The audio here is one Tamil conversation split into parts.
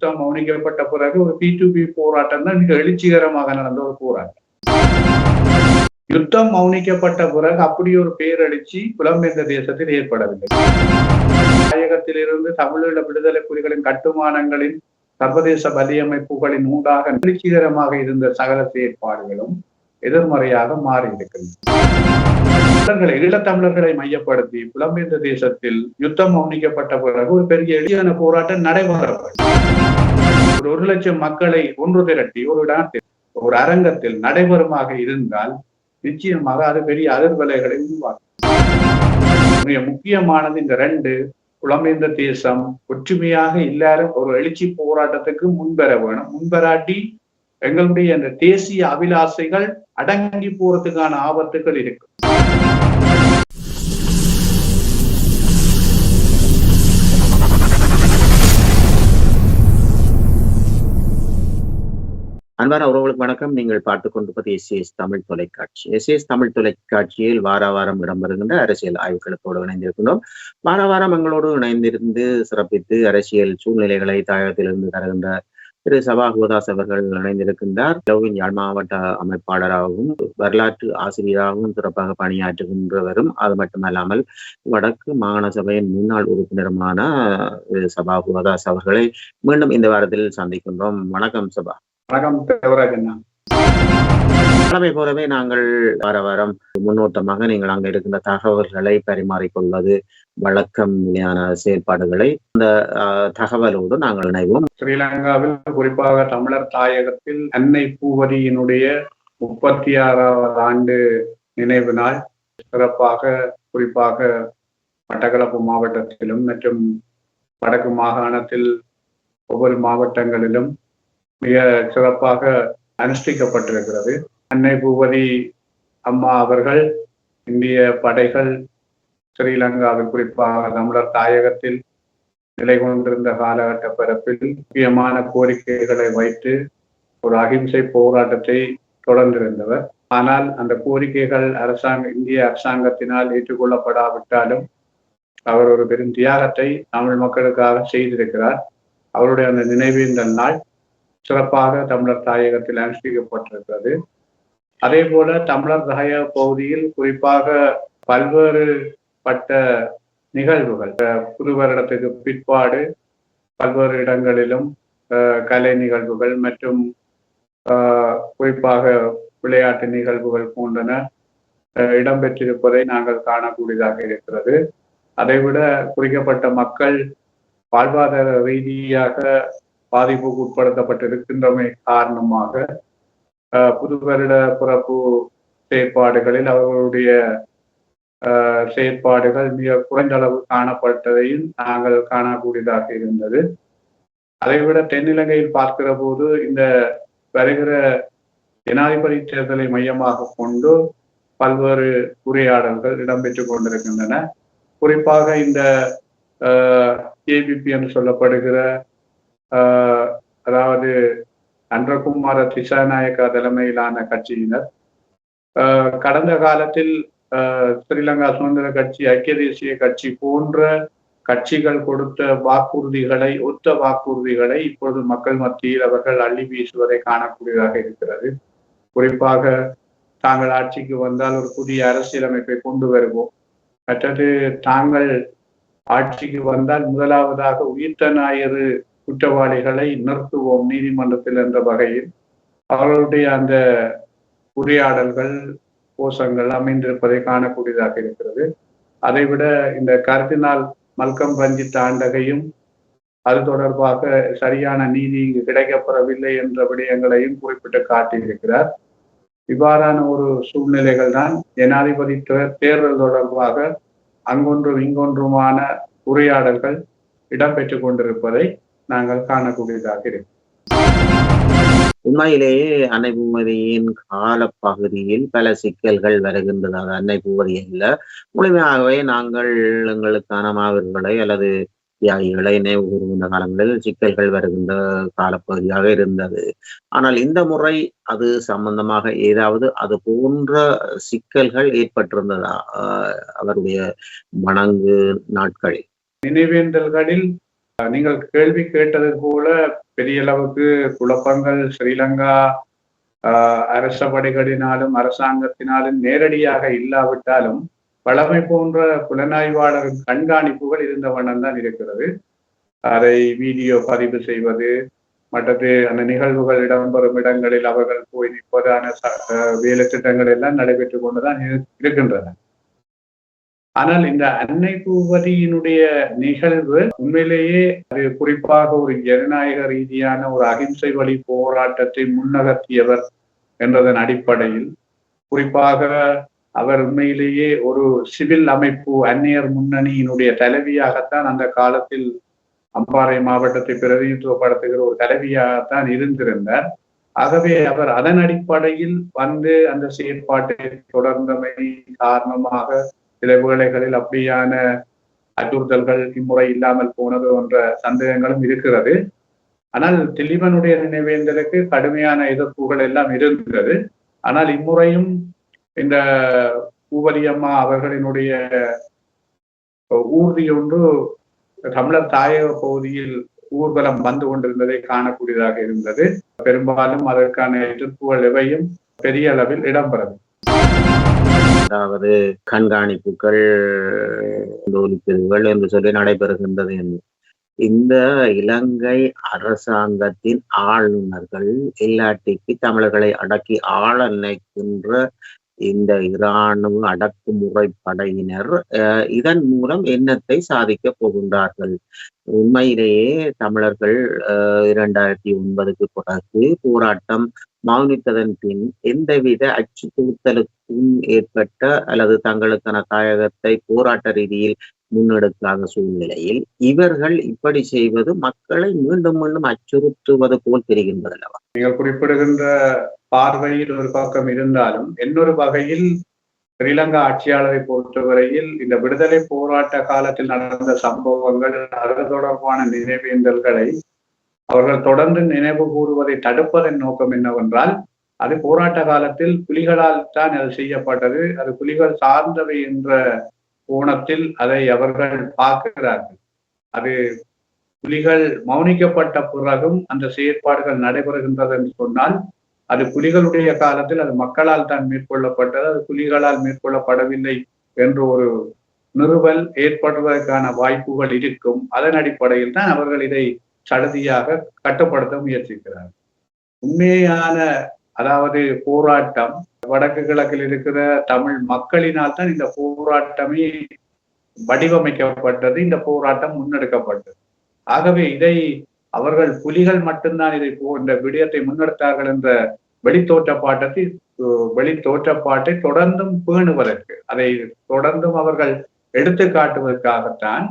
யுத்தம் மௌனிக்கப்பட்ட பிறகு ஒரு P2P போராட்டம் தான் மிக எழுச்சிகரமாக நடந்த ஒரு போராட்டம். யுத்தம் மௌனிக்கப்பட்ட பிறகு அப்படி ஒரு பேரெழுச்சி புலம்பெயர்ந்த தேசத்தில் ஏற்படவில்லை. தாயகத்திலிருந்து தமிழீழ விடுதலை புலிகளின் கட்டுமானங்களின் சர்வதேச வலையமைப்புகளின் ஊடாக எழுச்சிகரமாக இருந்த சகல செயற்பாடுகளும் எதிர்மறையாக மாறியிருக்கின்றன. ஈழத்தமிழர்களை மையப்படுத்தி புலம்பெயர்ந்த தேசத்தில் யுத்தம் மௌனிக்கப்பட்ட பிறகு ஒரு பெரிய எளியான போராட்டம் நடைபெறப்படும். ஒரு 1 லட்சம் மக்களை ஒன்று திரட்டி ஒரு இடத்தில் ஒரு அரங்கத்தில் நடைபெறுமாக இருந்தால் நிச்சயமாக அது பெரிய அதிர்வலைகளை உருவாக்கும். மிக முக்கியமானது இந்த 2 புலம்பெயர்ந்த தேசம் ஒற்றுமையாக எல்லாரும் ஒரு எழுச்சி போராட்டத்துக்கு முன்வர வேணும். முன்வராட்டி எங்களுடைய அந்த தேசிய அபிலாசைகள் அடங்கி போறதுக்கான ஆபத்துகள் இருக்கு. அன்பான உறவுகளுக்கு வணக்கம். நீங்கள் பார்த்துக் கொண்டிருப்பது எஸ்ஏஎஸ் தமிழ் தொலைக்காட்சி. எஸ்ஏஎஸ் தமிழ் தொலைக்காட்சியில் வாரம் இடம்பெறுகின்ற அரசியல் ஆய்வுகளத்தோடு இணைந்திருக்கின்றோம். வாரம் எங்களோடு இணைந்திருந்து சிறப்பித்து அரசியல் சூழ்நிலைகளை தாயகத்திலிருந்து தருகின்ற திரு சபா ஹுவதாஸ் அவர்கள் இணைந்திருக்கின்றார். யாழ் மாவட்ட அமைப்பாளராகவும் வரலாற்று ஆசிரியராகவும் சிறப்பாக பணியாற்றுகின்றவரும், அது மட்டுமல்லாமல் வடக்கு மாகாண சபையின் முன்னாள் உறுப்பினருமான சபா ஹுவதாஸ் அவர்களை மீண்டும் இந்த வாரத்தில் சந்திக்கின்றோம். வணக்கம் சபா. வணக்கம் தேவராஜன். கிழமை போலவே நாங்கள் வாரம் முன்னோட்டமாக நீங்கள் அங்க இருக்கின்ற தகவல்களை பரிமாறிக்கொள்வது வழக்கம் நிலையான செயல்பாடுகளை இந்த தகவலோடு நாங்கள் இணைவோம். ஸ்ரீலங்காவில் குறிப்பாக தமிழர் தாயகத்தில் அன்னை பூவதியினுடைய 36வது ஆண்டு நினைவு நாள் சிறப்பாக குறிப்பாக மட்டக்களப்பு மாவட்டத்திலும் மற்றும் வடக்கு மாகாணத்தில் ஒவ்வொரு மாவட்டங்களிலும் மிக சிறப்பாக அனுஷ்டிக்கப்பட்டிருக்கிறது. அன்னை பூவதி அம்மா அவர்கள் இந்திய படைகள் ஸ்ரீலங்காவில் குறிப்பாக தமிழர் தாயகத்தில் நிலை கொண்டிருந்த காலகட்ட பரப்பில் முக்கியமான கோரிக்கைகளை வைத்து ஒரு அகிம்சை போராட்டத்தை தொடர்ந்திருந்தவர். ஆனால் அந்த கோரிக்கைகள் இந்திய அரசாங்கத்தினால் ஏற்றுக்கொள்ளப்படாவிட்டாலும் அவர் ஒரு பெரும் தியாகத்தை தமிழ் மக்களுக்காக செய்திருக்கிறார். அவருடைய அந்த நினைவேந்தல் நாள் சிறப்பாக தமிழர் தாயகத்தில் அனுஷ்டிக்கப்பட்டிருக்கிறது. அதே போல தமிழர் தாயக பகுதியில் குறிப்பாக பல்வேறுபட்ட நிகழ்வுகள் புது வருடத்துக்கு பிற்பாடு பல்வேறு இடங்களிலும் கலை நிகழ்வுகள் மற்றும் குறிப்பாக விளையாட்டு நிகழ்வுகள் போன்றன இடம்பெற்றிருப்பதை நாங்கள் காணக்கூடியதாக இருக்கிறது. அதைவிட குறிக்கப்பட்ட மக்கள் வாழ்வாதார ரீதியாக பாதிப்புக்கு உட்படுத்தப்பட்டிருக்கின்றமை காரணமாக புது வருட பிறப்பு செயற்பாடுகளில் அவர்களுடைய செயற்பாடுகள் மிக குறைந்த அளவு காணப்பட்டதையும் நாங்கள் காணக்கூடியதாக இருந்தது. அதைவிட தென்னிலங்கையில் பார்க்கிற போது இந்த வருகிற ஜனாதிபதி தேர்தலை மையமாக கொண்டு பல்வேறு உரையாடல்கள் இடம்பெற்றுக் கொண்டிருக்கின்றன. குறிப்பாக இந்த ஏபிபி என்று சொல்லப்படுகிற அதாவது அன்றகுமார திசாநாயக்கா தலைமையிலான கட்சியினர் கடந்த காலத்தில் ஸ்ரீலங்கா சுதந்திர கட்சி, ஐக்கிய தேசிய கட்சி போன்ற கட்சிகள் கொடுத்த வாக்குறுதிகளை ஒத்த வாக்குறுதிகளை இப்பொழுது மக்கள் மத்தியில் அவர்கள் அள்ளி வீசுவதை காணக்கூடியதாக இருக்கிறது. குறிப்பாக தாங்கள் ஆட்சிக்கு வந்தால் ஒரு புதிய அரசியலமைப்பை கொண்டு வருவோம், மற்றது தாங்கள் ஆட்சிக்கு வந்தால் முதலாவதாக உயிர்த்த ஞாயிறு குற்றவாளிகளை நிறுத்துவோம் நீதிமன்றத்தில் என்ற வகையில் அவர்களுடைய அந்த உரையாடல்கள் கோஷங்கள் அமைந்திருப்பதை காணக்கூடியதாக இருக்கிறது. அதைவிட இந்த கர்தினால் மல்கம் ரஞ்சித் ஆண்டகையும் அது தொடர்பாக சரியான நீதி இங்கு கிடைக்கப்பெறவில்லை என்ற விடயங்களையும் குறிப்பிட்டு காட்டியிருக்கிறார். இவ்வாறான ஒரு சூழ்நிலைகள் தான் ஜனாதிபதி தேர்தல் தொடர்பாக அங்கொன்றும் இங்கொன்றுமான உரையாடல்கள் இடம்பெற்றுக் கொண்டிருப்பதை நாங்கள் காணக்கூடியதாக இருக்கு. உண்மையிலேயே அன்னை பூவதியின் காலப்பகுதியில் பல சிக்கல்கள் வருகின்றதாக அன்னை பூவதியில் முழுமையாகவே நாங்கள் எங்களுக்கான மாவீரர்களை அல்லது தியாகிகளை நினைவு கூறுகின்ற காலங்களில் சிக்கல்கள் வருகின்ற காலப்பகுதியாக இருந்தது. ஆனால் இந்த முறை அது சம்பந்தமாக ஏதாவது அது போன்ற சிக்கல்கள் ஏற்பட்டிருந்ததா அவருடைய வணங்கு நாட்களில்? நினைவேந்தல்களில் நீங்கள் கேள்வி கேட்டது போல பெரிய அளவுக்கு குழப்பங்கள் ஸ்ரீலங்கா அரச படைகளினாலும் அரசாங்கத்தினாலும் நேரடியாக இல்லாவிட்டாலும் பழமை போன்ற புலனாய்வாளரின் கண்காணிப்புகள் இருந்த வண்ணம் தான் இருக்கிறது. அதை வீடியோ பதிவு செய்வது, மற்றது அந்த நிகழ்வுகள் இடம்பெறும் இடங்களில் அவர்கள் போய் நிற்பதான வேலை திட்டங்கள் எல்லாம் நடைபெற்றுக் கொண்டுதான் இருக்கின்றன. ஆனால் இந்த அன்னை பூவதியினுடைய நிகழ்வு உண்மையிலேயே அது குறிப்பாக ஒரு ஜனநாயக ரீதியான ஒரு அகிம்சை வழி போராட்டத்தை முன்னகர்த்தியவர் என்றதன் அடிப்படையில், குறிப்பாக அவர் உண்மையிலேயே ஒரு சிவில் அமைப்பு அந்நியர் முன்னணியினுடைய தலைவியாகத்தான் அந்த காலத்தில் அம்பாறை மாவட்டத்தை பிரதிநிதித்துவப்படுத்துகிற ஒரு தலைவியாகத்தான் இருந்திருந்தார். ஆகவே அவர் அதன் அடிப்படையில் வந்து அந்த செயற்பாட்டை தொடர்ந்தமை காரணமாக சில வேளைகளில் அப்படியான அச்சுறுத்தல்கள் இம்முறை இல்லாமல் போனது என்ற சந்தேகங்களும் இருக்கிறது. ஆனால் திலீபனுடைய நினைவேந்தலுக்கு கடுமையான எதிர்ப்புகள் எல்லாம் இருந்தது. ஆனால் இம்முறையும் இந்த பூவலியம்மா அவர்களினுடைய ஊர்தி ஒன்று தமிழர் தாயக பகுதியில் ஊர்வலம் வந்து கொண்டிருந்ததை காணக்கூடியதாக இருந்தது. பெரும்பாலும் அதற்கான எதிர்ப்புகள் எவையும் பெரிய அளவில் இடம்பெறவில்லை. அதாவது கண்காணிப்புகள் ஒலிப்பிரிவுகள் என்று சொல்லி நடைபெறுகின்றது. இந்த இலங்கை அரசாங்கத்தின் ஆளுநர்கள் இல்லாட்டிக்கு தமிழர்களை அடக்கி ஆள நினைக்கின்ற இந்த இராணுவ அடக்குமுறை படையினர் இதன் மூலம் என்னத்தை சாதிக்க போகின்றார்கள்? உண்மையிலேயே தமிழர்கள் 2009 பிறகு போராட்டம் மௌனித்ததன் பின் எந்தவித அச்சுறுத்தலுக்கும் ஏற்பட்ட அல்லது தங்களுக்கான தாயகத்தை போராட்ட ரீதியில் முன்னெடுக்காத சூழ்நிலையில் இவர்கள் இப்படி செய்வது மக்களை மீண்டும் மீண்டும் அச்சுறுத்துவது போல் தெரிகின்றது அல்லவா? நீங்கள் குறிப்பிடுகின்ற பார்வையில் ஒரு பக்கம் இருந்தாலும் இன்னொரு வகையில் ஸ்ரீலங்கா ஆட்சியாளரை பொறுத்தவரையில் இந்த விடுதலை போராட்ட காலத்தில் நடந்த சம்பவங்கள் அது தொடர்பான நினைவேந்தல்களை அவர்கள் தொடர்ந்து நினைவு கூறுவதை தடுப்பதன் நோக்கம் என்னவென்றால், அது போராட்ட காலத்தில் புலிகளால் தான் அது செய்யப்பட்டது, அது புலிகள் சார்ந்தவை என்ற கோணத்தில் அதை அவர்கள் பார்க்கிறார்கள். அது புலிகள் மௌனிக்கப்பட்ட பிறகும் அந்த செயற்பாடுகள் நடைபெறுகின்றது என்று சொன்னால், அது புலிகளுடைய காலத்தில் அது மக்களால் தான் மேற்கொள்ளப்பட்டது, அது புலிகளால் மேற்கொள்ளப்படவில்லை என்று ஒரு நிறுவல் ஏற்படுவதற்கான வாய்ப்புகள் இருக்கும். அதன் அடிப்படையில் தான் அவர்கள் இதை சடுதியாக கட்டுப்படுத்த முயற்சிக்கிறார். உண்மையான அதாவது போராட்டம் வடக்கு கிழக்கில் இருக்கிற தமிழ் மக்களினால் தான் இந்த போராட்டமே வடிவமைக்கப்பட்டது, இந்த போராட்டம் முன்னெடுக்கப்பட்டது. ஆகவே இதை அவர்கள் புலிகள் மட்டும்தான் இதை இந்த விடயத்தை முன்னெடுத்தார்கள் என்ற வெளித்தோற்றப்பாட்டை தொடர்ந்தும் பேணுவதற்கு, அதை தொடர்ந்தும் அவர்கள் எடுத்து காட்டுவதற்காகத்தான்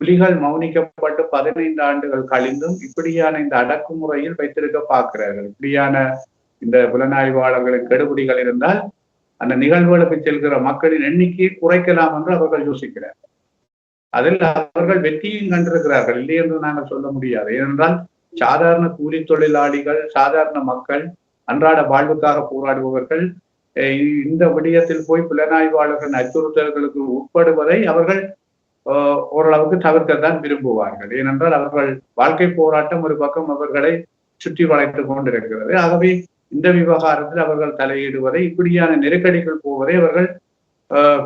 புலிகள் மௌனிக்கப்பட்டு 15 ஆண்டுகள் கழிந்தும் இப்படியான இந்த அடக்குமுறையில் வைத்திருக்க பார்க்கிறார்கள். இப்படியான இந்த புலனாய்வாளர்களின் கெடுபிடிகள் இருந்தால் அந்த நிகழ்வுகளுக்கு செல்கிற மக்களின் எண்ணிக்கையை குறைக்கலாம் என்று அவர்கள் யோசிக்கிறார்கள். அதில் அவர்கள் வெற்றியும் கண்டிருக்கிறார்கள், இல்லை என்று நாங்கள் சொல்ல முடியாது. ஏனென்றால் சாதாரண கூலி தொழிலாளிகள், சாதாரண மக்கள், அன்றாட வாழ்வுக்காக போராடுபவர்கள் இந்த விடயத்தில் போய் புலனாய்வாளர்கள் அச்சுறுத்தல்களுக்கு உட்படுவதை அவர்கள் ஓரளவுக்கு தவிர்க்கத்தான் விரும்புவார்கள். ஏனென்றால் அவர்கள் வாழ்க்கை போராட்டம் ஒரு பக்கம் அவர்களை சுற்றி வளைத்துக் கொண்டிருக்கிறது. ஆகவே இந்த விவகாரத்தில் அவர்கள் தலையிடுவதை, இப்படியான நெருக்கடிகள் போவதை அவர்கள்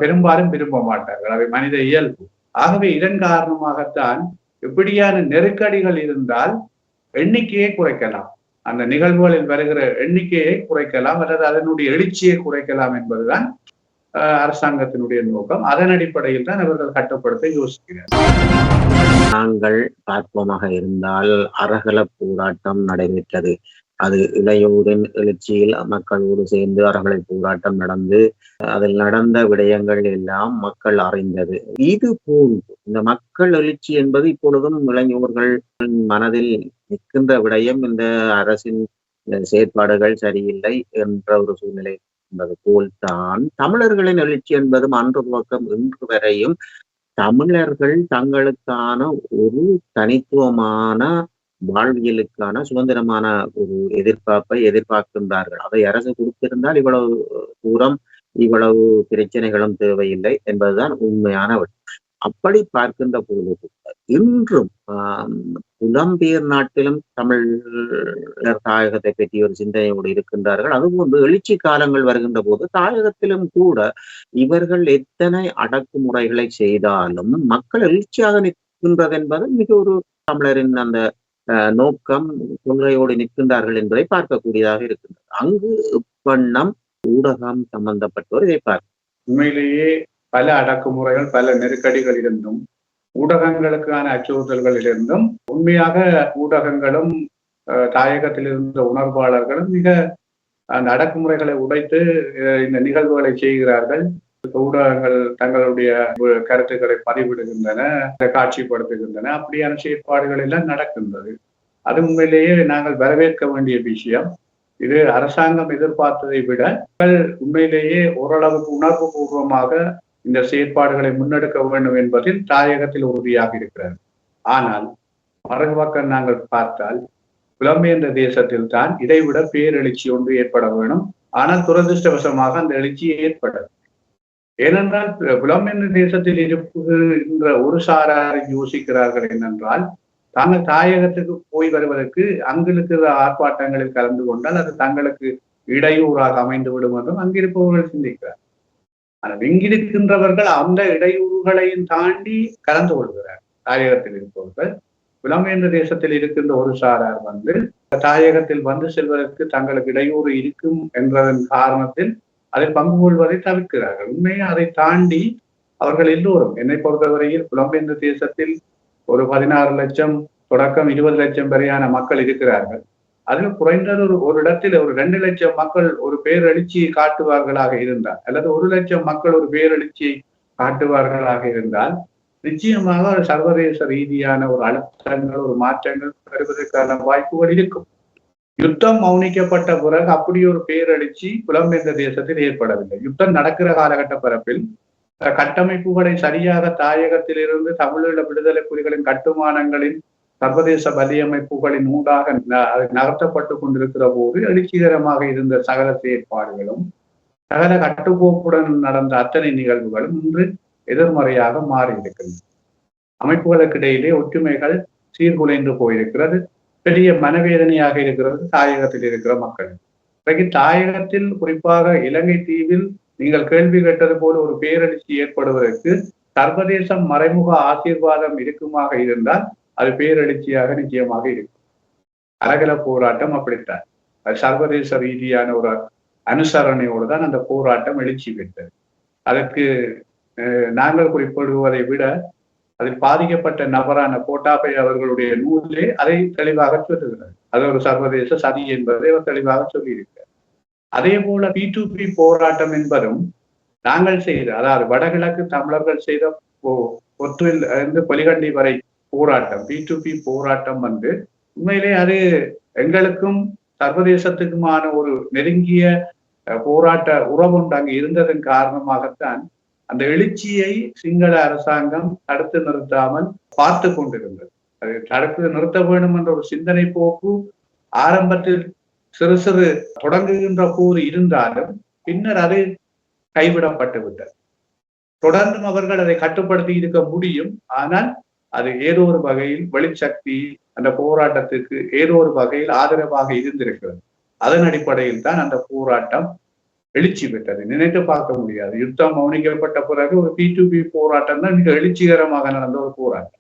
பெரும்பாலும் விரும்ப மாட்டார்கள். அவை மனித இயல்பு. ஆகவே இதன் காரணமாகத்தான் இப்படியான நெருக்கடிகள் இருந்தால் எண்ணிக்கையை குறைக்கலாம், அந்த நிகழ்வுகளில் வருகிற எண்ணிக்கையை குறைக்கலாம் அல்லது அதனுடைய எழுச்சியை குறைக்கலாம் என்பதுதான் அரசாங்கத்தினுடைய நோக்கம். அதன் அடிப்படையில் தான் அவர்கள் கட்டுப்படுத்த யோசிக்கிறார்கள். நாங்கள் பார்ப்போமாக இருந்தால் அரகல போராட்டம் நடைபெற்றது. அது இளையோரின் எழுச்சியில் மக்களோடு சேர்ந்து அரகலை போராட்டம் நடந்து அதில் நடந்த விடயங்கள் எல்லாம் மக்கள் அறிந்தது. இது போன்று இந்த மக்கள் எழுச்சி என்பது இப்பொழுதும் இளைஞர்கள் மனதில் நிற்கின்ற விடயம், இந்த அரசின் செயற்பாடுகள் சரியில்லை என்ற ஒரு சூழ்நிலை என்பது போல்தான் தமிழர்களின் எழுச்சி என்பதும் அன்று துவக்கம் இன்று வரையும் தமிழர்கள் தங்களுக்கான ஒரு தனித்துவமான வாழ்வியலுக்கான சுதந்திரமான ஒரு எதிர்பார்ப்பை எதிர்பார்க்கின்றார்கள். அதை அரசு கொடுத்திருந்தால் இவ்வளவு தூரம் இவ்வளவு பிரச்சனைகளும் தேவையில்லை என்பதுதான் உண்மையான. அப்படி பார்க்கின்ற போது இன்றும் புலம்பெயர் நாட்டிலும் தமிழர் தாயகத்தை பற்றி ஒரு சிந்தனையோடு இருக்கின்றார்கள். அதுபோன்று எழுச்சி காலங்கள் வருகின்ற போது தாயகத்திலும் கூட இவர்கள் எத்தனை அடக்குமுறைகளை செய்தாலும் மக்கள் எழுச்சியாக நிற்கின்றது என்பது மிக ஒரு தமிழரின் அந்த நோக்கம் கொள்கையோடு நிற்கின்றார்கள் என்பதை பார்க்கக்கூடியதாக இருக்கின்றது. அங்கு இப்பண்ணம் ஊடகம் சம்பந்தப்பட்டோர் இதை பார்க்க உண்மையிலேயே பல அடக்குமுறைகள் பல நெருக்கடிகள் இருந்தும் ஊடகங்களுக்கான அச்சுறுத்தல்களிலிருந்தும் உண்மையாக ஊடகங்களும் தாயகத்தில் இருந்த உணர்வாளர்களும் மிக அந்த அடக்குமுறைகளை உடைத்து இந்த நிகழ்வுகளை செய்கிறார்கள். ஊடகங்கள் தங்களுடைய கருத்துக்களை பதிவிடுகின்றன, காட்சிப்படுத்துகின்றன. அப்படியான செயற்பாடுகள் எல்லாம் நடக்கின்றது. அது உண்மையிலேயே நாங்கள் வரவேற்க வேண்டிய விஷயம். இது அரசாங்கம் எதிர்பார்த்ததை விட உண்மையிலேயே ஓரளவுக்கு உணர்வு பூர்வமாக இந்த செயற்பாடுகளை முன்னெடுக்க வேண்டும் என்பதில் தாயகத்தில் உறுதியாக இருக்கிறது. ஆனால் மறுபக்கம் நாங்கள் பார்த்தால் புலம்பெயர்ந்த தேசத்தில் தான் இதைவிட பேரெழுச்சி ஒன்று ஏற்பட வேணும். ஆனால் துரதிருஷ்டவசமாக அந்த எழுச்சி ஏற்படாது. ஏனென்றால் புலம்பெயர்ந்த தேசத்தில் இருக்கின்ற ஒரு சாரார் யோசிக்கிறார்கள் என்னென்றால், தாங்கள் தாயகத்துக்கு போய் வருவதற்கு அங்கிருக்கிற ஆர்ப்பாட்டங்களில் கலந்து கொண்டால் அது தங்களுக்கு இடையூறாக அமைந்து விடும் என்றும் அங்கிருப்பவர்கள் சிந்திக்கிறார். ஆனால் இங்கிருக்கின்றவர்கள் அந்த இடையூறுகளையும் தாண்டி கலந்து கொள்கிறார். தாயகத்தில் இருப்பவர்கள் புலம்பெயர்ந்த தேசத்தில் இருக்கின்ற ஒரு சாரார் தாயகத்தில் வந்து செல்வதற்கு தங்களுக்கு இடையூறு இருக்கும் என்றதன் காரணத்தில் அதில் பங்கு கொள்வதை தவிர்க்கிறார்கள். உண்மையை அதை தாண்டி அவர்கள் எல்லோரும், என்னை பொறுத்தவரையில் புலம்பெயர்ந்த தேசத்தில் ஒரு 16 லட்சம் தொடக்கம் 20 லட்சம் வரையான மக்கள் இருக்கிறார்கள். அதில் குறைந்தது ஒரு இடத்தில் ஒரு 2 லட்சம் மக்கள் ஒரு பேரெழுச்சியை காட்டுவார்களாக இருந்தால், அல்லது 1 லட்சம் மக்கள் ஒரு பேரெழுச்சியை காட்டுவார்களாக இருந்தால், நிச்சயமாக ஒரு சர்வதேச ரீதியான ஒரு அழுத்தங்கள், ஒரு மாற்றங்கள் வருவதற்கான வாய்ப்புகள் இருக்கும். யுத்தம் மௌனிக்கப்பட்ட பிறகு அப்படி ஒரு பேரெழுச்சி புலம்பெயர்ந்த தேசத்தில் ஏற்படவில்லை. யுத்தம் நடக்கிற காலகட்ட பரப்பில் கட்டமைப்புகளை சரியாக தாயகத்திலிருந்து தமிழீழ விடுதலை புலிகளின் கட்டுமானங்களின் சர்வதேச வலியமைப்புகளின் ஊடாக நகர்த்தப்பட்டு கொண்டிருக்கிற போது எழுச்சிகரமாக இருந்த சகல செயற்பாடுகளும் சகல கட்டுக்கோப்புடன் நடந்த அத்தனை நிகழ்வுகளும் இன்று எதிர்மறையாக மாறி இருக்கின்றன. அமைப்புகளுக்கு இடையிலே ஒற்றுமைகள் சீர்குலைந்து போயிருக்கிறது. பெரிய மனவேதனையாக இருக்கிறது தாயகத்தில் இருக்கிற மக்கள். இன்றைக்கு தாயகத்தில், குறிப்பாக இலங்கை தீவில் நீங்கள் கேள்வி கேட்டது போல ஒரு பேரெழுச்சி ஏற்படுவதற்கு சர்வதேசம் மறைமுக ஆசீர்வாதம் இருக்குமாக இருந்தால் அது பேரெழுச்சியாக நிச்சயமாக இருக்கும். அறகல போராட்டம் அப்படித்தான். அது சர்வதேச ரீதியான ஒரு அனுசரணையோடு தான் அந்த போராட்டம் எழுச்சி பெற்றது. அதற்கு நாங்கள் குறிப்பிடுவதை விட அதில் பாதிக்கப்பட்ட நபரான கோட்டாபய அவர்களுடைய நூலே அதை தெளிவாக சொல்லுகிறார். அது ஒரு சர்வதேச சதி என்பதை அவர் தெளிவாக சொல்லியிருக்கிறார். அதே போல P2P போராட்டம் என்பதும் நாங்கள் செய்த, அதாவது வடகிழக்கு தமிழர்கள் செய்த ஒத்துவில் இருந்து பொலிகண்டி வரை போராட்டம், P2P போராட்டம் உண்மையிலே அது எங்களுக்கும் சர்வதேசத்துக்குமான ஒரு நெருங்கிய போராட்ட உறவு அங்கு இருந்ததன் காரணமாகத்தான் அந்த எழுச்சியை சிங்கள அரசாங்கம் தடுத்து நிறுத்தாமல் பார்த்து கொண்டிருந்தது. அதை தடுத்து நிறுத்த வேண்டும் என்ற ஒரு சிந்தனை போக்கு ஆரம்பத்தில் சிறு சிறு தொடங்குகின்ற போது இருந்தாலும் பின்னர் அது கைவிடப்பட்டு விட்டது. தொடர்ந்தும் அவர்கள் அதை கட்டுப்படுத்தி இருக்க முடியும். ஆனால் அது ஏதோ ஒரு வகையில் வெளிச்சக்தி அந்த போராட்டத்துக்கு ஏதோ ஒரு வகையில் ஆதரவாக இருந்திருக்கிறது. அதன் அடிப்படையில் தான் அந்த போராட்டம் எழுச்சி பெற்றது. நினைத்து பார்க்க முடியாது. யுத்தம் மௌனிக்கப்பட்ட பிறகு ஒரு P2P போராட்டம் தான் மிக எழுச்சிகரமாக நடந்த ஒரு போராட்டம்.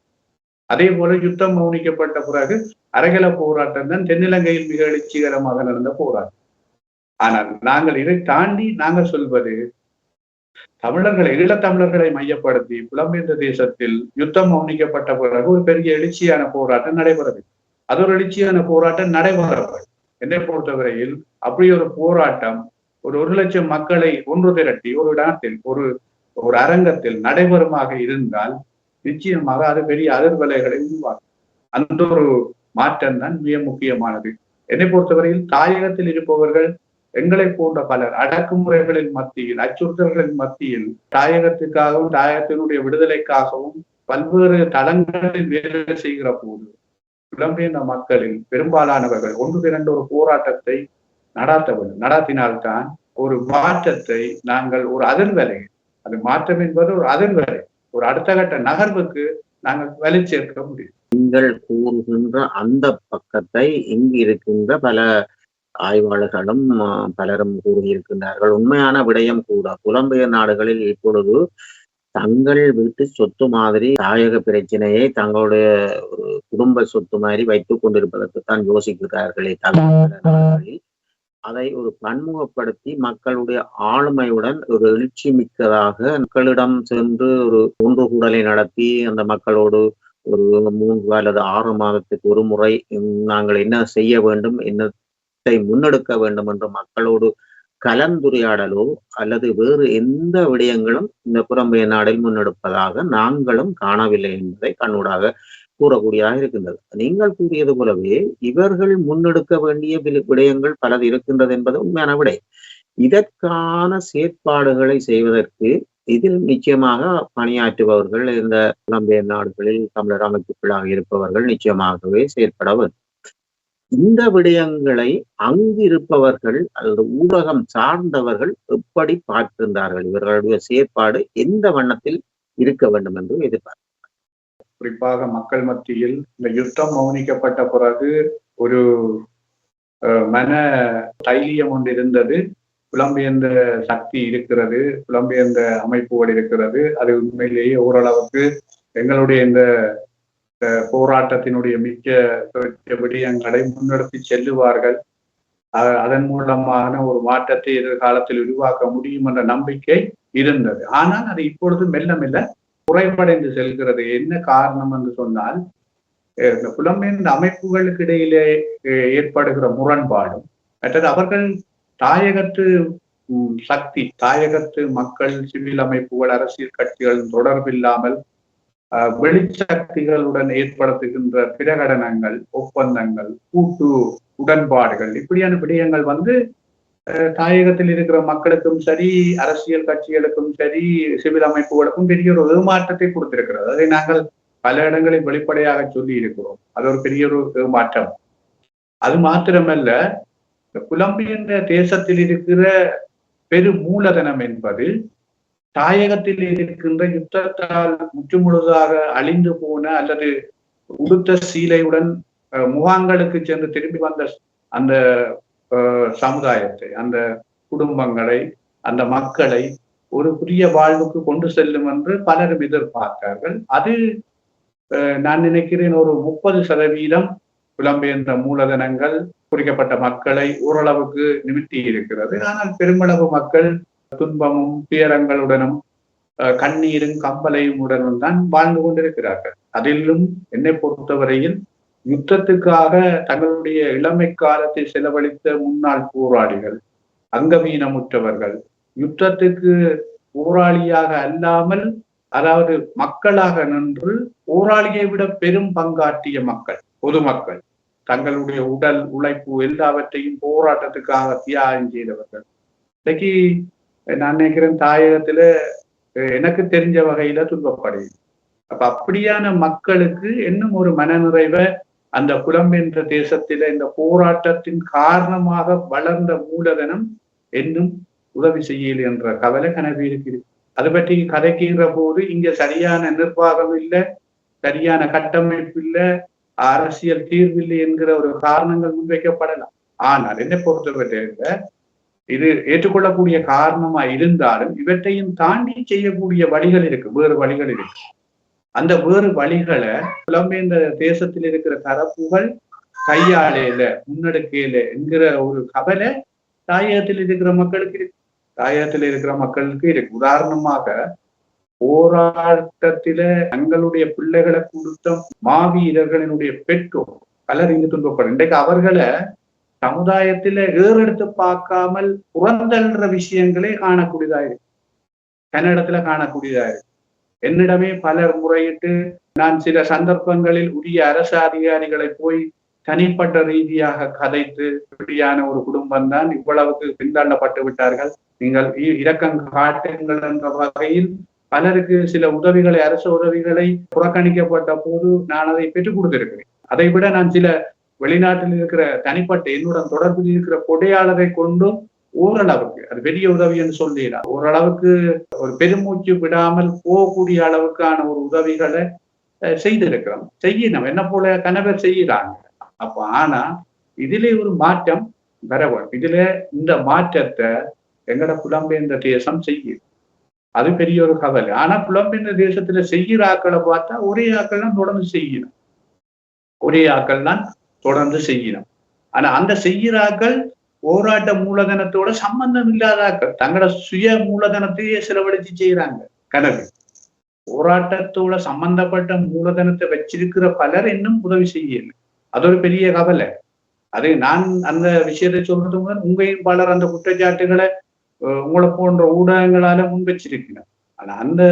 அதே போல யுத்தம் மௌனிக்கப்பட்ட பிறகு அரகல போராட்டம் தான் தென்னிலங்கையில் மிக எழுச்சிகரமாக நடந்த போராட்டம். ஆனால் நாங்கள் இதை தாண்டி நாங்கள் சொல்வது, ஈழத்தமிழர்களை மையப்படுத்தி புலம்பெயர்ந்த தேசத்தில் யுத்தம் மௌனிக்கப்பட்ட பிறகு ஒரு பெரிய எழுச்சியான போராட்டம் நடைபெறவில்லை. அது ஒரு எழுச்சியான போராட்டம் நடைபெறவில்லை. என்னை பொறுத்தவரையில் அப்படி ஒரு போராட்டம் ஒரு 1 லட்சம் மக்களை ஒன்று திரட்டி ஒரு இடத்தில் ஒரு அரங்கத்தில் நடைபெறுமாக இருந்தால் நிச்சயமாக அது பெரிய அதிர்வலைகளை உருவாக்கும். அந்த ஒரு மாற்றம் தான் மிக முக்கியமானது. என்னை பொறுத்தவரையில் தாயகத்தில் இருப்பவர்கள் எங்களை போன்ற பலர் அடக்குமுறைகளின் மத்தியில், அச்சுறுத்தல்களின் மத்தியில் தாயகத்திற்காகவும் தாயகத்தினுடைய விடுதலைக்காகவும் பல்வேறு தளங்களில் வேலை செய்கிற போது புலம்பெயர்ந்த மக்களில் பெரும்பாலானவர்கள் ஒன்று திரண்ட ஒரு போராட்டத்தை நடாத்த வேண்டும். நடாத்தினால்தான் ஒரு மாற்றத்தை நாங்கள் ஒரு அதிர்வலை, அது மாற்றம் என்பது ஒரு அதிர்வலை, ஒரு அடுத்த கட்ட நகர்வுக்கு நாங்கள் வலி சேர்க்க முடியும். நீங்கள் கூறுகின்ற அந்த பக்கத்தை இங்கு இருக்கின்ற பல ஆய்வாளர்களும் பலரும் கூறியிருக்கின்றார்கள். உண்மையான விடயம் கூட புலம்பெயர் நாடுகளில் இப்பொழுது தங்கள் வீட்டு சொத்து மாதிரி தாயக பிரச்சனையை தங்களுடைய ஒரு குடும்ப சொத்து மாதிரி வைத்துக் கொண்டிருப்பதற்குத்தான் யோசிக்கிறார்களே தவிர நாடுகளில் அதை ஒரு பன்முகப்படுத்தி மக்களுடைய ஆளுமையுடன் ஒரு எழுச்சி மிக்கதாக மக்களிடம் சென்று ஒரு ஒன்று கூடலை நடத்தி அந்த மக்களோடு ஒரு 3 அல்லது 6 மாதத்துக்கு ஒரு முறை நாங்கள் என்ன செய்ய வேண்டும், என்னத்தை முன்னெடுக்க வேண்டும் என்று மக்களோடு கலந்துரையாடலோ அல்லது வேறு எந்த விடயங்களும் இந்த புறம்பெயர் நாடில் முன்னெடுப்பதாக நாங்களும் காணவில்லை என்பதை கண்ணூடாக கூறக்கூடியதாக இருக்கின்றது. நீங்கள் கூறியது போலவே இவர்கள் முன்னெடுக்க வேண்டிய விடயங்கள் பலது இருக்கின்றது என்பது உண்மையான விடை. இதற்கான செயற்பாடுகளை செய்வதற்கு இதில் நிச்சயமாக பணியாற்றுபவர்கள் இந்த புலம்பெயர் நாடுகளில் தமிழர் அமைப்புகளாக இருப்பவர்கள் நிச்சயமாகவே செயற்பட வேண்டும். இந்த விடயங்களை அங்கிருப்பவர்கள் அல்லது ஊடகம் சார்ந்தவர்கள் எப்படி பார்க்கின்றார்கள், இவர்களுடைய செயற்பாடு எந்த வண்ணத்தில் இருக்க வேண்டும் என்று எதிர்பார்க்கிறார். குறிப்பாக மக்கள் மத்தியில் இந்த யுத்தம் மௌனிக்கப்பட்ட பிறகு ஒரு மன தைரியம் ஒன்று இருந்தது. புலம்பெயர்ந்த சக்தி இருக்கிறது, புலம்பெயர்ந்த அமைப்புகள் இருக்கிறது. அது உண்மையிலேயே ஓரளவுக்கு எங்களுடைய இந்த போராட்டத்தினுடைய மிக்க விடயங்களை முன்னெடுத்து செல்லுவார்கள், அதன் மூலமான ஒரு மாற்றத்தை எதிர்காலத்தில் உருவாக்க முடியும் என்ற நம்பிக்கை இருந்தது. ஆனால் அது இப்பொழுது மெல்ல மெல்ல குறைவடைந்து செல்கிறது. என்ன காரணம் என்று சொன்னால், இந்த புலம்பெயர்ந்த அமைப்புகளுக்கு இடையிலே ஏற்படுகிற முரண்பாடும், மற்றது அவர்கள் தாயகத்து சக்தி, தாயகத்து மக்கள், சிவில் அமைப்புகள், அரசியல் கட்சிகள் தொடர்பில்லாமல் வெளிச்சக்திகளுடன் ஏற்படுத்துகின்ற பிரகடனங்கள், ஒப்பந்தங்கள், கூட்டு உடன்பாடுகள், இப்படியான விடயங்கள் தாயகத்தில் இருக்கிற மக்களுக்கும் சரி, அரசியல் கட்சிகளுக்கும் சரி, சிவில் அமைப்புகளுக்கும் பெரிய ஒரு ஏமாற்றத்தை கொடுத்திருக்கிறது. அதை நாங்கள் பல இடங்களில் வெளிப்படையாக சொல்லி இருக்கிறோம். அது ஒரு பெரிய ஒரு ஏமாற்றம். அது மாத்திரமல்ல, புலம்பெயர்ந்த தேசத்தில் இருக்கிற பெரு மூலதனம் என்பது தாயகத்தில் இருக்கின்ற யுத்தத்தால் முற்றுமுழுதாக அழிந்து போன அல்லது உடுத்த சீலையுடன் முகாங்களுக்கு சென்று திரும்பி வந்த அந்த சமுதாயத்தை, அந்த குடும்பங்களை, அந்த மக்களை ஒரு புதிய வாழ்வுக்கு கொண்டு செல்லும் என்று பலரும் எதிர்பார்த்தார்கள். அது நான் நினைக்கிறேன் ஒரு 30% புலம்பெயர்ந்த மூலதனங்கள் குறிக்கப்பட்ட மக்களை ஓரளவுக்கு நிமித்தி இருக்கிறது. ஆனால் பெருமளவு மக்கள் துன்பமும் துயரங்களுடனும் கண்ணீரும் கம்பலையும் உடனும் தான் வாழ்ந்து கொண்டிருக்கிறார்கள். அதிலும் என்னை பொறுத்தவரையில் யுத்தத்துக்காக தங்களுடைய இளமை காலத்தை செலவழித்த முன்னாள் போராளிகள், அங்கவீனமுற்றவர்கள், யுத்தத்துக்கு போராளியாக அல்லாமல், அதாவது மக்களாக நின்று போராளியை விட பெரும் பங்காற்றிய மக்கள், பொதுமக்கள், தங்களுடைய உடல் உழைப்பு எல்லாவற்றையும் போராட்டத்துக்காக தியாகம் செய்தவர்கள். இன்னைக்கு நான் நினைக்கிறேன் தாயகத்துல எனக்கு தெரிஞ்ச வகையில துன்பப்படுது. அப்ப அப்படியான மக்களுக்கு இன்னும் ஒரு மனநிறைவை அந்த புலம்பெயர்ந்த தேசத்தில இந்த போராட்டத்தின் காரணமாக வளர்ந்த மூலதனம் இன்னும் உதவி செய்யல என்ற கவலை கனவு இருக்கிறது. அதை பற்றி கதைக்கின்ற போது இங்க சரியான நிர்வாகம் இல்லை, சரியான கட்டமைப்பு இல்லை, அரசியல் தீர்வில்லை என்கிற ஒரு காரணங்கள் முன்வைக்கப்படலாம். ஆனால் என்னை பொறுத்தவரை இது ஏற்றுக்கொள்ளக்கூடிய காரணமா இருந்தாலும் இவற்றையும் தாண்டி செய்யக்கூடிய வழிகள் இருக்கு, வேறு வழிகள் இருக்கு. அந்த வேறு வழிகளை புலம்பெயர்ந்த தேசத்தில் இருக்கிற தரப்புகள் கையாளையில, முன்னெடுக்கையில என்கிற ஒரு கவலை தாயகத்தில் இருக்கிற மக்களுக்கு இருக்கு, தாயகத்தில் இருக்கிற மக்களுக்கு இருக்கு. உதாரணமாக, போராட்டத்தில தங்களுடைய பிள்ளைகளை கொடுத்த மாவீரர்களினுடைய பெற்றோர் பலர் இங்கு துன்பப்படும். இன்றைக்கு அவர்களை சமுதாயத்தில ஏறெடுத்து பார்க்காமல் புறந்தள்ளுற விஷயங்களே காணக்கூடியதாயிருக்கு, கன்னடத்துல காணக்கூடியதாயிருக்கு. என்னிடமே பலர் முறையிட்டு நான் சில சந்தர்ப்பங்களில் உரிய அரசு அதிகாரிகளை போய் தனிப்பட்ட ரீதியாக கதைத்து, இப்படியான ஒரு குடும்பம் தான் இவ்வளவுக்கு பின்தள்ளப்பட்டு விட்டார்கள், நீங்கள் இரக்கம் காட்டுங்கள் என்ற வகையில் பலருக்கு சில உதவிகளை, அரசு உதவிகளை புறக்கணிக்கப்பட்ட போது நான் அதை பெற்றுக் கொடுத்திருக்கிறேன். அதை விட நான் சில வெளிநாட்டில் இருக்கிற தனிப்பட்ட என்னுடன் தொடர்பில் இருக்கிற கொடையாளரை கொண்டும் ஓரளவுக்கு அது பெரிய உதவி என்று சொல்லிடலாம். ஓரளவுக்கு ஒரு பெருமூச்சு விடாமல் போகக்கூடிய அளவுக்கான ஒரு உதவிகளை செய்திருக்கிறோம். செய்யணும், என்ன போல கணவர் செய்யறாங்க. அப்ப ஆனா இதுல ஒரு மாற்றம் வர வேண்டும். இதுல இந்த மாற்றத்தை எங்கட புலம்பெயர்ந்த தேசம் செய்யுது. அது பெரிய ஒரு கவலை. ஆனா புலம்பெயர்ந்த தேசத்துல செய்கிற ஆக்களை பார்த்தா ஒரே ஆக்கள் தான் தொடர்ந்து செய்யணும். ஒரே ஆக்கள் தான் தொடர்ந்து செய்யணும். ஆனா அந்த செய்கிற ஆக்கள் போராட்ட மூலதனத்தோட சம்பந்தம் இல்லாத ஆக்கள் தங்களோட சுய மூலதனத்தையே செலவழிச்சு செய்யறாங்க. கனவு போராட்டத்தோட சம்பந்தப்பட்ட மூலதனத்தை வச்சிருக்கிற பலர் இன்னும் உதவி செய்யல. அது ஒரு பெரிய கவலை. அது நான் அந்த விஷயத்தை சொல்றது முதல் உங்களையும் பலர் அந்த குற்றச்சாட்டுகளை உங்களை போன்ற ஊடகங்களால முன் வச்சிருக்கணும். ஆனா அந்த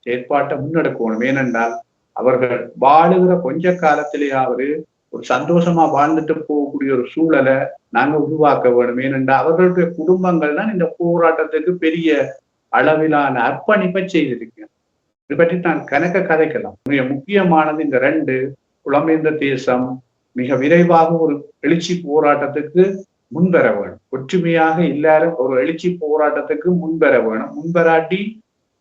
செயற்பாட்டை முன்னெடுக்கணும். ஏனென்றால் அவர்கள் வாழுகிற கொஞ்ச காலத்திலேயாவது ஒரு சந்தோஷமா வாழ்ந்துட்டு போகக்கூடிய ஒரு சூழலை நாங்க உருவாக்க வேணும். ஏனென்றால் அவர்களுடைய குடும்பங்கள் தான் இந்த போராட்டத்துக்கு பெரிய அளவிலான அர்ப்பணிப்பை செய்திருக்கேன். இது பற்றி நான் கதைக்கலாம். மிக முக்கியமானது இந்த 2 புலம்பெயர்ந்த தேசம் மிக விரைவாக ஒரு எழுச்சி போராட்டத்துக்கு முன்வர வேணும். ஒற்றுமையாக எல்லாரும் ஒரு எழுச்சி போராட்டத்துக்கு முன்வர வேணும். முன்வராட்டி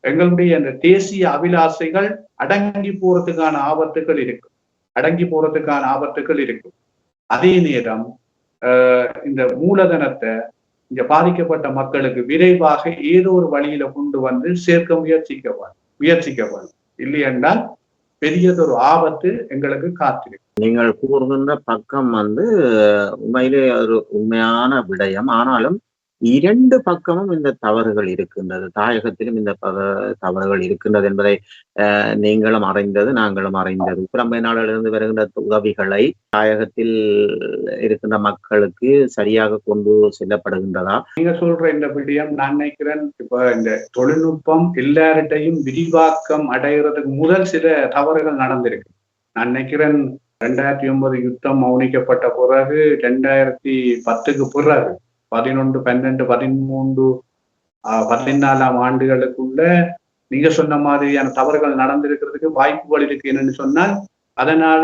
எங்களுடைய அந்த தேசிய அபிலாசைகள் அடங்கி போறதுக்கான ஆபத்துகள் இருக்கும். அதே நேரம் இந்த மூலதனத்தை இங்க பாதிக்கப்பட்ட மக்களுக்கு விரைவாக ஏதோ ஒரு வழியில கொண்டு வந்து சேர்க்க முயற்சிக்க வேணும். இல்லை என்றால் பெரியதொரு ஆபத்து எங்களுக்கு காத்திருக்கு. நீங்கள் கூறுகின்ற பக்கம் உண்மையிலே ஒரு உண்மையான விடயம். ஆனாலும் 2 பக்கமும் இந்த தவறுகள் இருக்கின்றது. தாயகத்திலும் இந்த தவறுகள் இருக்கின்றது என்பதை நீங்களும் அறிந்தது, நாங்களும் அறிந்தது. புலம்பெயர் நாடுகளிலிருந்து வருகின்ற உதவிகளை தாயகத்தில் இருக்கின்ற மக்களுக்கு சரியாக கொண்டு செல்லப்படுகின்றதா? நீங்க சொல்ற இந்த விடயம் நான் நினைக்கிறேன், இப்ப இந்த தொழில்நுட்பம் எல்லார்டையும் விரிவாக்கம் அடைகிறதுக்கு முதல் சில தவறுகள் நடந்திருக்கு. நான் நினைக்கிறேன் 2009 யுத்தம் மௌனிக்கப்பட்ட பிறகு 2010க்கு பிறகு 11, 12, 13, 14ஆம் ஆண்டுகளுக்குள்ள நீங்க சொன்ன மாதிரியான தவறுகள் நடந்திருக்கிறதுக்கு வாய்ப்புகள் இருக்கு. என்னன்னு சொன்னால் அதனால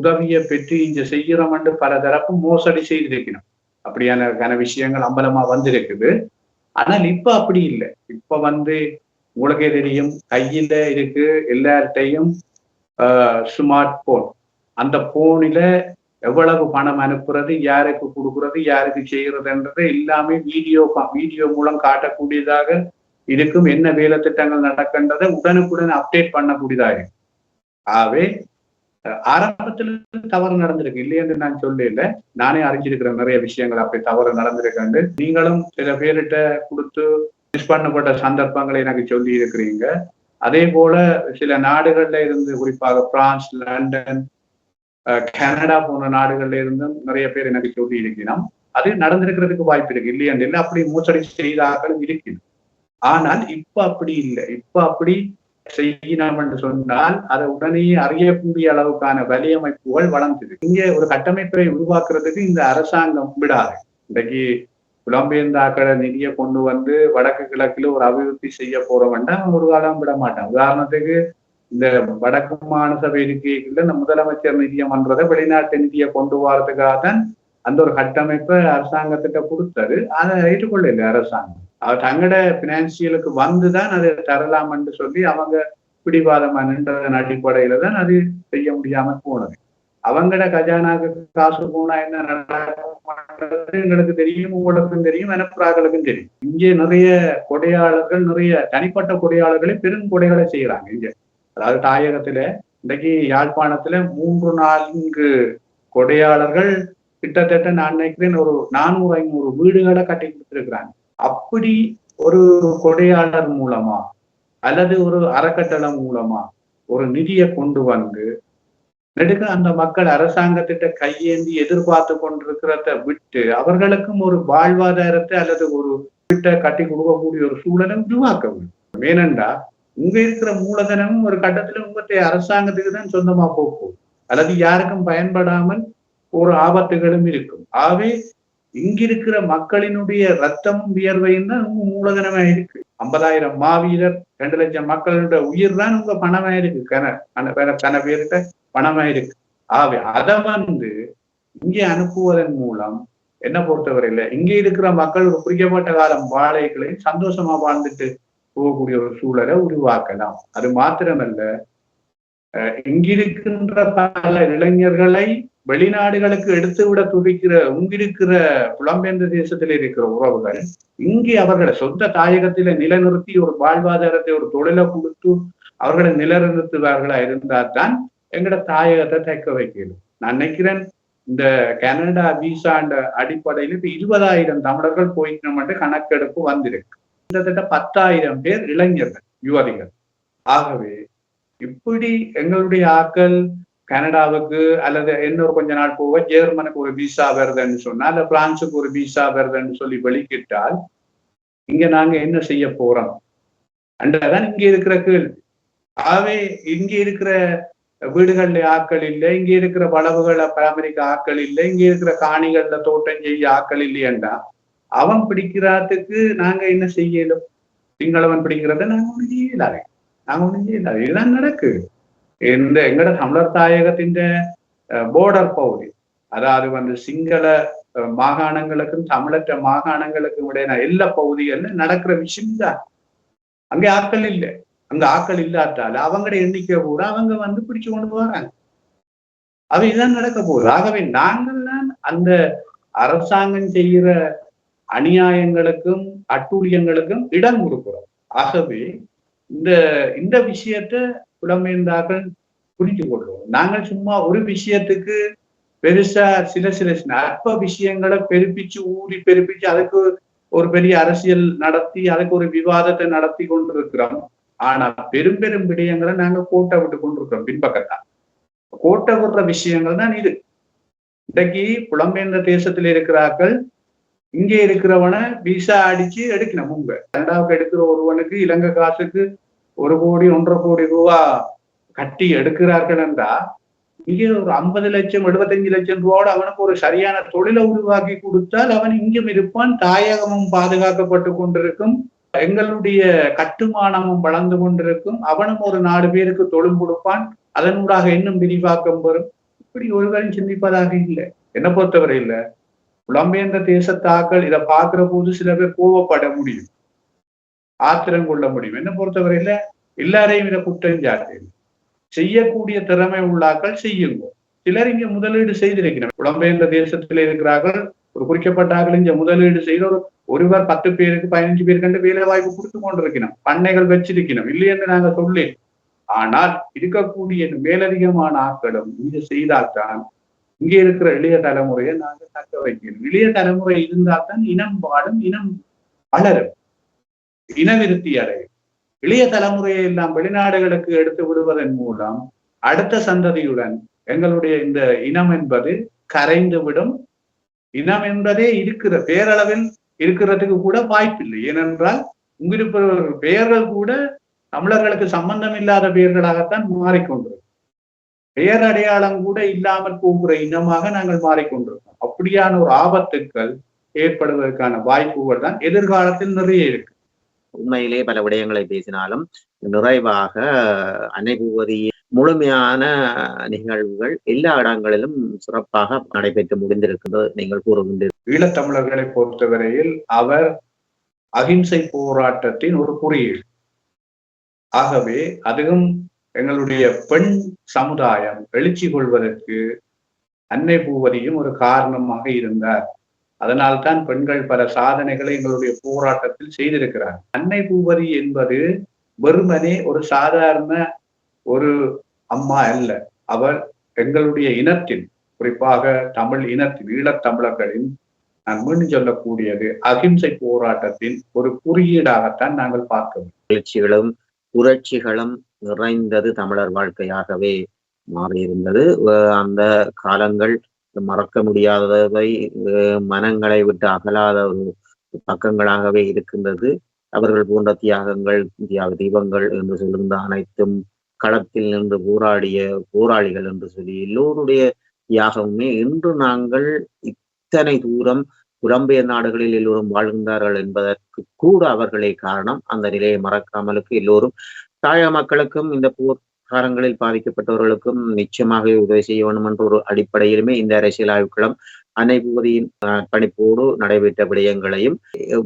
உதவியை பெற்று இங்க செய்யறோம் என்று பல தரப்பு மோசடி செய்திருக்கணும். அப்படியான விஷயங்கள் அம்பலமா வந்திருக்குது. ஆனால் இப்ப அப்படி இல்லை. இப்ப உங்களுக்கே தெரியும், கையில இருக்கு எல்லார்ட்டையும் ஸ்மார்ட் போன். அந்த போனில எவ்வளவு பணம் அனுப்புறது, யாருக்கு கொடுக்கறது, யாருக்கு செய்யறதுன்றது எல்லாமே வீடியோ மூலம் காட்டக்கூடியதாக இருக்கும். என்ன வேலை திட்டங்கள் நடக்கின்றதை உடனுக்குடன் அப்டேட் பண்ணக்கூடியதாக இருக்கும். ஆகவே ஆரம்பத்துல தவறு நடந்திருக்கு, இல்லையென்று நான் சொல்லல. நானே அறிஞ்சிருக்கிறேன் நிறைய விஷயங்கள் அப்படி தவறு நடந்திருக்காண்டு. நீங்களும் சில பேர்கிட்ட கொடுத்து மிஸ் பண்ணப்பட்ட சந்தர்ப்பங்களை எனக்கு சொல்லி இருக்கிறீங்க. அதே போல சில நாடுகள்ல இருந்து, குறிப்பாக பிரான்ஸ், லண்டன், கனடா போன்ற நாடுகள்ல இருந்தும் நிறைய பேர் எனக்கு சொல்லி இருக்கணும். அது நடந்திருக்கிறதுக்கு வாய்ப்பு இருக்கு, இல்லையா? அப்படி மோசடி செய்தாக்களும் இருக்குது. ஆனால் இப்ப அப்படி இல்லை. இப்ப அப்படி செய்யணும் என்று சொன்னால் அதை உடனே அறியக்கூடிய அளவுக்கான வலையமைப்புகள் வளர்ந்துருக்கு. இங்க ஒரு கட்டமைப்பை உருவாக்குறதுக்கு இந்த அரசாங்கம் விடாது. இன்றைக்கு புலம்பெயர்ந்தாக்களை நிதியை கொண்டு வடக்கு கிழக்குல ஒரு அபிவிருத்தி செய்ய போறோம்னா ஒரு காலம் விட மாட்டான். உதாரணத்துக்கு இந்த வடக்கு மாநில இருக்கைக்குள்ள இந்த முதலமைச்சர் நிதியம் பண்றதை வெளிநாட்டு நிதியை கொண்டு வரதுக்காக தான் அந்த ஒரு கட்டமைப்பை அரசாங்கத்திட்ட கொடுத்தாரு. அதை ஏற்றுக்கொள்ள இல்லை அரசாங்கம். அவர் தங்களோட பினான்சியலுக்கு வந்துதான் அதை தரலாம் என்று சொல்லி அவங்க பிடிவாதமா நின்றதன் அடிப்படையில தான் அது செய்ய முடியாம போனது. அவங்களோட கஜானாக்கு காசு போனா என்ன நடக்கிறது எங்களுக்கு தெரியும், உங்களுக்கும் தெரியும், எனப்புறாக்களுக்கும் தெரியும். இங்கே நிறைய கொடையாளர்கள், நிறைய தனிப்பட்ட கொடையாளர்களே பெருங்கொடைகளை செய்யறாங்க. இங்க அதாவது தாயகத்துல இன்றைக்கு யாழ்ப்பாணத்துல 3-4 கொடையாளர்கள் கிட்டத்தட்ட நான் நினைக்கிறேன் ஒரு 400-500 வீடுகளை கட்டி கொடுத்திருக்கிறாங்க. அப்படி ஒரு கொடையாளர் மூலமா அல்லது ஒரு அறக்கட்டளை மூலமா ஒரு நிதியை கொண்டு நெடுக்க அந்த மக்கள் அரசாங்கத்திட்ட கையேந்தி எதிர்பார்த்து கொண்டிருக்கிறத விட்டு அவர்களுக்கும் ஒரு வாழ்வாதாரத்தை அல்லது ஒரு வீட்டை கட்டி கொடுக்கக்கூடிய ஒரு சூழலை உருவாக்க வேண்டும். ஏனென்றா உங்க இருக்கிற மூலதனமும் ஒரு கட்டத்துல உங்களுடைய அரசாங்கத்துக்கு தான் சொந்தமா போகும், அல்லது யாருக்கும் பயன்படாமல் ஒரு ஆபத்துகளும் இருக்கும். ஆகவே இங்கிருக்கிற மக்களினுடைய ரத்தமும் வியர்வையும் தான் உங்க மூலதனமா இருக்கு. 50,000 மாவீரர், 2 லட்சம் மக்களுடைய உயிர் தான் உங்க பணமா இருக்கு, கன பேர்கிட்ட பணமா இருக்கு. ஆகவே அதை இங்கே அனுப்புவதன் மூலம் என்ன பொறுத்தவரையில இங்கே இருக்கிற மக்கள் ஒரு குறிக்கப்பட்ட காலம் வாழைகளை சந்தோஷமா வாழ்ந்துட்டு போகக்கூடிய ஒரு சூழலை உருவாக்கலாம். அது மாத்திரமல்ல, இங்கிருக்கின்ற பல இளைஞர்களை வெளிநாடுகளுக்கு எடுத்துவிட துடிக்கிற இங்கிருக்கிற புலம்பெயர்ந்த தேசத்தில் இருக்கிற உறவுகள் இங்கே அவர்களை சொந்த தாயகத்தில நிலைநிறுத்தி ஒரு வாழ்வாதாரத்தை ஒரு தொழிலை கொடுத்து அவர்களை நிலைநிறுத்துவார்களா இருந்தால் தான் எங்கட தாயகத்தை தக்க வைக்கணும். நான் நினைக்கிறேன் இந்த கனடா விசாண்ட அடிப்படையில் இப்ப 20,000 தமிழர்கள் போய்க்கணும் கணக்கெடுப்பு வந்திருக்கு. கிட்டத்தட்ட 10,000 பேர் இளைஞர்கள், யுவதிகள். ஆகவே இப்படி எங்களுடைய ஆக்கள் கனடாவுக்கு அல்லது இன்னொரு கொஞ்ச நாள் போக ஜெர்மனுக்கு ஒரு விசா வருதுன்னு சொன்னா இல்ல பிரான்சுக்கு ஒரு விசா வருதுன்னு சொல்லி வெளிக்கிட்டால் இங்க நாங்க என்ன செய்ய போறோம் அன்றதான் இங்க இருக்கிற கேள்வி. ஆகவே இங்க இருக்கிற வீடுகள்ல ஆக்கள் இல்லை, இங்க இருக்கிற வளவுகளை பராமரிக்க ஆக்கள் இல்லை, இங்க இருக்கிற காணிகள்ல தோட்டம் செய்ய ஆக்கள் இல்லையண்டா அவன் பிடிக்கிறதுக்கு நாங்க என்ன செய்யலும்? சிங்களவன் பிடிக்கிறத நாங்க ஒண்ணு செய்யலாவே, நாங்க ஒண்ணும் செய்யலாவே. இதுதான் நடக்கு. எங்கட தமிழர் தாயகத்தின் போர்டர் பகுதி, அதாவது சிங்கள மாகாணங்களுக்கும் தமிழற்ற மாகாணங்களுக்கும் இடையே எல்லா பகுதிகள்ல நடக்கிற விஷயம் தான். அங்கே ஆட்கள் இல்லை, அங்க ஆக்கள் இல்லாட்டால அவங்களோட எண்ணிக்கை கூட அவங்க பிடிச்சு கொண்டு போறாங்க. அவ இதுதான் நடக்க போகுது. ஆகவே நாங்கள் தான் அந்த அரசாங்கம் செய்கிற அநியாயங்களுக்கும் அட்டூழியங்களுக்கும் இடம் கொடுக்கிறோம். ஆகவே இந்த விஷயத்த புலம்பெயர்ந்தார்கள் புரிஞ்சு கொள்வோம். நாங்கள் சும்மா ஒரு விஷயத்துக்கு பெருசா சில அற்ப விஷயங்களை பெருப்பிச்சு ஊறி பெருப்பிச்சு அதுக்கு ஒரு பெரிய அரசியல் நடத்தி அதுக்கு ஒரு விவாதத்தை நடத்தி கொண்டிருக்கிறோம். ஆனா பெரும் பெரும் விடயங்களை நாங்க கோட்டை விட்டு கொண்டிருக்கிறோம். பின்பக்கத்தான் கோட்டை விடுற விஷயங்கள் தான் இது. இன்றைக்கு புலம்பெயர்ந்த தேசத்துல இருக்கிறார்கள், இங்கே இருக்கிறவனை விசா அடிச்சு எடுக்கணும். உங்க கனடாவுக்கு எடுக்கிற ஒருவனுக்கு இலங்கை காசுக்கு 1 கோடி 1.5 கோடி ரூபா கட்டி எடுக்கிறார்கள் என்றா இங்கே ஒரு 50 லட்சம் 75 லட்சம் ரூபாவோட அவனுக்கு ஒரு சரியான தொழிலை உருவாக்கி கொடுத்தால் அவன் இங்கும் இருப்பான், தாயகமும் பாதுகாக்கப்பட்டு கொண்டிருக்கும், எங்களுடைய கட்டுமானமும் வளர்ந்து கொண்டிருக்கும், அவனும் ஒரு 4 பேருக்கு தொழில் கொடுப்பான், அதனூடாக இன்னும் விரிவாக்கம் வரும். இப்படி ஒருவரும் சிந்திப்பதாக இல்லை. என்ன பொறுத்தவரை இல்லை. புலம்பெயர்ந்த தேசத்தாக்கள் இதை பார்க்கிற போது சில பேர் கோவப்பட முடியும், ஆத்திரம் கொள்ள முடியும். என்ன பொறுத்தவரையில எல்லாரையும் இதை குற்றம் சாட்டு செய்யக்கூடிய திறமை உள்ளாக்கள் செய்யுங்க. சிலர் இங்க முதலீடு செய்திருக்கிறோம். புலம்பெயர்ந்த தேசத்துல இருக்கிறார்கள், ஒரு குறிக்கப்பட்டார்கள் இங்க முதலீடு செய்த ஒருவர் 10 பேருக்கு 15 பேருக்கு வேலை வாய்ப்பு கொடுத்து கொண்டிருக்கணும், பண்ணைகள் வச்சிருக்கணும், இல்லை என்று நாங்க சொல்லி. ஆனால் இருக்கக்கூடிய மேலதிகமான ஆட்களும் இங்க செய்தால்தான் இங்க இருக்கிற இளைய தலைமுறையை நாங்க தக்க வைக்கணும். இளைய தலைமுறை இருந்தால்தான் இனம் வாழும், இனம் வளரும், இனவிருத்தி அடையும். இளைய தலைமுறையை எல்லாம் வெளிநாடுகளுக்கு எடுத்து விடுவதன் மூலம் அடுத்த சந்ததியுடன் எங்களுடைய இந்த இனம் என்பது கரைந்து விடும். இனம் என்பதே இருக்கிற பேரளவில் இருக்கிறதுக்கு கூட வாய்ப்பில்லை. ஏனென்றால் இங்கிருப்பவர்கள் பெயர்கள் கூட தமிழர்களுக்கு சம்பந்தம் இல்லாத பெயர்களாகத்தான் மாறிக்கொண்டிருக்கும். பெயர் அடையாளம் கூட இல்லாமல் போகிற இனமாக நாங்கள் மாறிக்கொண்டிருக்கோம். அப்படியான ஒரு ஆபத்துக்கள் ஏற்படுவதற்கான வாய்ப்புகள் தான் எதிர்காலத்தில் நிறைய இருக்கு. உண்மையிலே பல விடயங்களை பேசினாலும் நிறைவாக அன்னை பூவதி முழுமையான நிகழ்வுகள் எல்லா இடங்களிலும் சிறப்பாக நடைபெற்று முடிந்திருக்கிறது நீங்கள் கூறுகின்றீர்கள். ஈழத்தமிழர்களை பொறுத்தவரையில் அவர் அகிம்சை போராட்டத்தின் ஒரு குறியீடு. ஆகவே அதுவும் எங்களுடைய பெண் சமுதாயம் எழுச்சி கொள்வதற்கு அன்னை பூவதியும் ஒரு காரணமாக இருந்தார். அதனால்தான் பெண்கள் பல சாதனைகளை எங்களுடைய போராட்டத்தில் செய்திருக்கிறார். அன்னை பூவதி என்பது வெறுமனே ஒரு சாதாரண ஒரு அம்மா அல்ல. அவர் எங்களுடைய இனத்தின், குறிப்பாக தமிழ் இனத்தின், ஈழத்தமிழர்களின், நான் மீண்டும் சொல்லக்கூடியது அகிம்சை போராட்டத்தின் ஒரு குறியீடாகத்தான் நாங்கள் பார்க்கிறோம். எழுச்சிகளும் புரட்சிகளும் நிறைந்தது தமிழர் வாழ்க்கையாகவே மாறியிருந்தது. அந்த காலங்கள் மறக்க முடியாதவை, மனங்களை விட்டு அகலாத ஒரு பக்கங்களாகவே இருக்கின்றது. அவர்கள் போன்ற தியாகங்கள், தீபங்கள் என்று சொல்லுகின்ற அனைத்தும் களத்தில் நின்று போராடிய போராளிகள் என்று சொல்லி எல்லோருடைய தியாகமுமே இன்று நாங்கள் இத்தனை தூரம் புலம்பெயர் நாடுகளில் எல்லோரும் வாழ்கின்றார்கள் என்பதற்கு கூட அவர்களே காரணம். அந்த நிலையை மறக்காமலுக்கு எல்லோரும் தாயக மக்களுக்கும் இந்த போர் காலங்களில் பாதிக்கப்பட்டவர்களுக்கும் நிச்சயமாக உதவி செய்ய வேண்டும் என்ற ஒரு அடிப்படையிலுமே இந்த அரசியல் ஆய்வுக்களம் அனைவரின் பணிப்போடு நடைபெற்ற விடயங்களையும்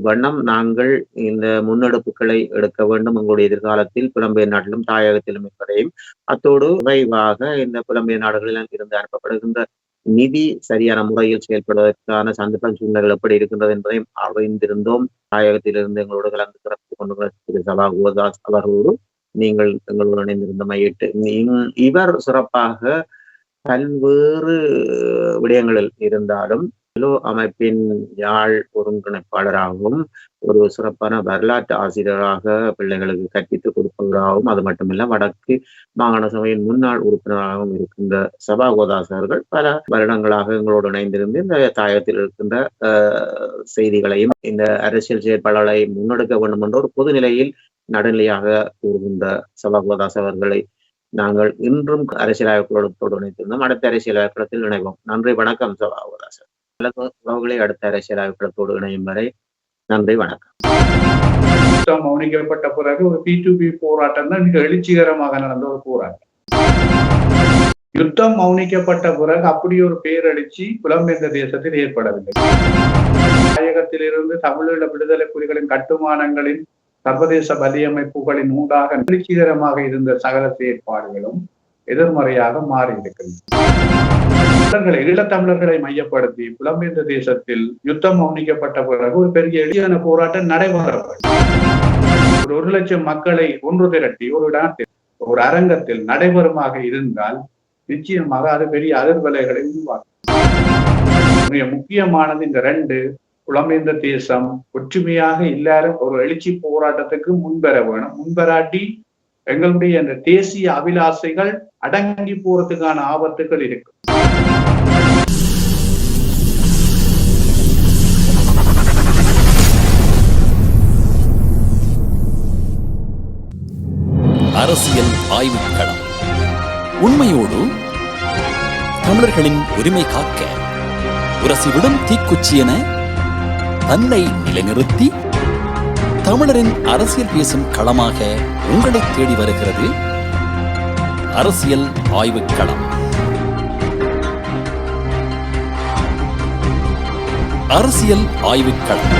வண்ணம் நாங்கள் இந்த முன்னெடுப்புகளை எடுக்க வேண்டும் எங்களுடைய எதிர்காலத்தில் புலம்பெயர் நாட்டிலும் தாயகத்திலும் என்பதையும் அத்தோடு விரைவாக இந்த புலம்பெயர் நாடுகளில் இருந்து அனுப்பப்படுகின்ற நிதி சரியான முறையில் செயல்படுவதற்கான சந்தர்ப்ப சூழ்நிலைகள் எப்படி இருக்கின்றது என்பதையும் அறிந்திருந்தோம். தாயகத்திலிருந்து எங்களோடு கலந்து சிறப்பு கொண்டு திரு சபா கோதாஸ் அவர்களோடு நீங்கள் எங்களோடு இணைந்திருந்த மையிட்டு இவர் சிறப்பாக பல்வேறு விடயங்களில் இருந்தாலும் அமைப்பின் யாழ் ஒருங்கிணைப்பாளராகவும் ஒரு சிறப்பான வரலாற்று ஆசிரியராக பிள்ளைகளுக்கு கற்பித்துக் கொடுப்பவராகவும், அது மட்டுமில்ல வடக்கு மாகாண சபையின் முன்னாள் உறுப்பினராகவும் இருக்கின்ற சபா கோதாஸ் அவர்கள் பல வருடங்களாக எங்களோடு இணைந்திருந்து இந்த தாயகத்தில் இருக்கின்ற செய்திகளையும் இந்த அரசியல் செயற்பாடுகளை முன்னெடுக்க வேண்டும் என்ற ஒரு பொதுநிலையில் நடுநிலையாக கூறுகின்ற சபா கோதாஸ் அவர்களை நாங்கள் இன்றும் அரசியல் ஆய்வுகளோடு இணைத்திருந்தோம். அடுத்த அரசியல் ஆய்வுகளத்தில் இணைவோம். நன்றி, வணக்கம் சபா கோதாஸ் உறவுகளை. அடுத்த அரசியல் ஆய்வுகளத்தோடு இணையும் வரை நன்றி, வணக்கம். மௌனிக்கப்பட்ட பிறகு ஒரு P2P போராட்டம் தான் மிக எழுச்சிகரமாக நடந்த ஒரு போராட்டம். யுத்தம் மௌனிக்கப்பட்ட பிறகு அப்படி ஒரு பேரெழுச்சி புலம்பெயர்ந்த தேசத்தில் ஏற்படவில்லை. தாயகத்திலிருந்து தமிழீழ விடுதலை புலிகளின் கட்டுமானங்களின் சர்வதேச வலையமைப்புகளின் ஊடாக எழுச்சிகரமாக இருந்த சகல செயற்பாடுகளும் எதிர்மறையாக மாறியிருக்கிறது. ஈழத்தமிழர்களை மையப்படுத்தி புலம்பெயர்ந்த தேசத்தில் யுத்தம் மௌனிக்கப்பட்ட பிறகு ஒரு பெரிய எளிதான போராட்டம் நடைபெறப்பட்டது. ஒரு 1 லட்சம் மக்களை ஒன்று திரட்டி ஒரு இடத்தில் ஒரு அரங்கத்தில் நடைபெறுமாக இருந்தால் நிச்சயமாக அது பெரிய அதிர்வலைகளை உருவாக்கும். மிக முக்கியமானது இந்த 2 புலம்பெயர்ந்த தேசம் ஒற்றுமையாக எல்லாரும் ஒரு எழுச்சி போராட்டத்துக்கு முன்வர வேணும். முன்வராட்டி எங்களுடைய அந்த தேசிய அபிலாசைகள் அடங்கி போறதுக்கான ஆபத்துகள் இருக்கு. அரசியல் ஆய்வுக்களம் உண்மையோடு தமிழர்களின் உரிமை காக்க உரசிவிடும் தீக்குச்சி என தன்னை நிலைநிறுத்தி தமிழரின் அரசியல் பேசும் களமாக உங்களை தேடி வருகிறது அரசியல் ஆய்வுக்களம். அரசியல் ஆய்வுக்களம்.